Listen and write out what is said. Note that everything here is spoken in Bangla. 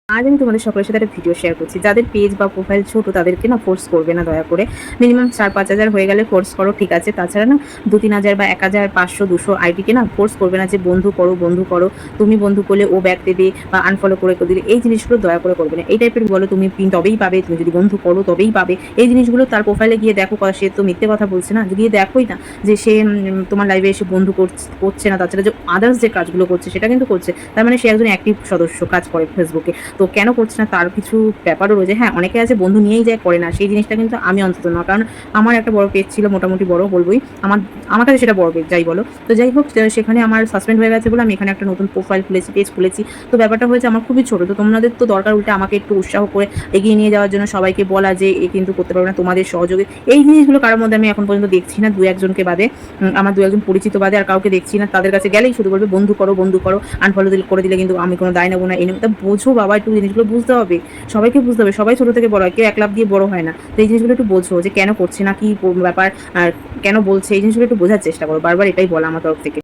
আজ আমি তোমাদের সকলের সাথে একটা ভিডিও শেয়ার করছি। যাদের পেজ বা প্রোফাইল ছোট তাদেরকে না ফোর্স করবে না দয়া করে। মিনিমাম ৪-৫ হাজার হয়ে গেলে ফোর্স করো, ঠিক আছে। তাছাড়া না ২-৩ হাজার বা ১,০০০, ৫০০, ২০০ আইডিকে না ফোর্স করবে না যে বন্ধু করো, বন্ধু করো। তুমি বন্ধু করলে ও ব্যাক দেবে বা আনফলো করে দিলে এই জিনিসগুলো দয়া করে করবে না। এই টাইপের বলো তুমি পিন তবেই পাবে, তুমি যদি বন্ধু করো তবেই পাবে। এই জিনিসগুলো তার প্রোফাইলে গিয়ে দেখো, সে তো মিথ্যে কথা বলছে না। গিয়ে দেখোই না যে সে তোমার লাইভে এসে বন্ধু করছে না। তাছাড়া যে আদার্স যে কাজগুলো করছে সেটা কিন্তু করছে। তার মানে সে একজন অ্যাক্টিভ সদস্য, কাজ করে ফেসবুকে। তো কেন করছে না তার কিছু ব্যাপারও রয়েছে। হ্যাঁ, অনেকে আছে বন্ধু নিয়েই যায়, করে না, সেই জিনিসটা কিন্তু আমি অন্তত না। কারণ আমার একটা বড় পেজ ছিল, মোটামুটি বড় বলবোই, আমার কাছে সেটা বড় পেজ যাই বলো। তো যাই হোক, সেখানে আমার সাসপেন্ড হয়ে গেছে বলে আমি এখানে একটা নতুন প্রোফাইল খুলেছি, পেজ খুলেছি। তো ব্যাপারটা হয়েছে আমার খুবই ছোট। তো তোমাদের তো দরকার উল্টে আমাকে একটু উৎসাহ করে এগিয়ে নিয়ে যাওয়ার জন্য, সবাইকে বলা যে এ কিন্তু করতে পারবে না, তোমাদের সহযোগে। এই জিনিসগুলো কারোর মধ্যে আমি এখন পর্যন্ত দেখছি না। ২-১ জনকে বাদে, আমার ২-১ জন পরিচিত বাদে আর কাউকে দেখছি না। তাদের কাছে গেলেই শুধু বলবে বন্ধু করো, বন্ধু করো, আনফলো করে দিলে কিন্তু আমি কোনো দায় নেবো না। এই তা বোঝো বাবা, একটু জিনিসগুলো বুঝতে হবে। সবাইকে বুঝতে হবে, সবাই ছোট থেকে বড় হয়, কেউ এক লাফ দিয়ে বড় হয় না। তো এই জিনিসগুলো একটু বোঝো যে কেন করছে না, কি ব্যাপার, আর কেন বলছে, এই জিনিসগুলো একটু বোঝার চেষ্টা করো। বারবার এটাই বলা আমার তরফ থেকে।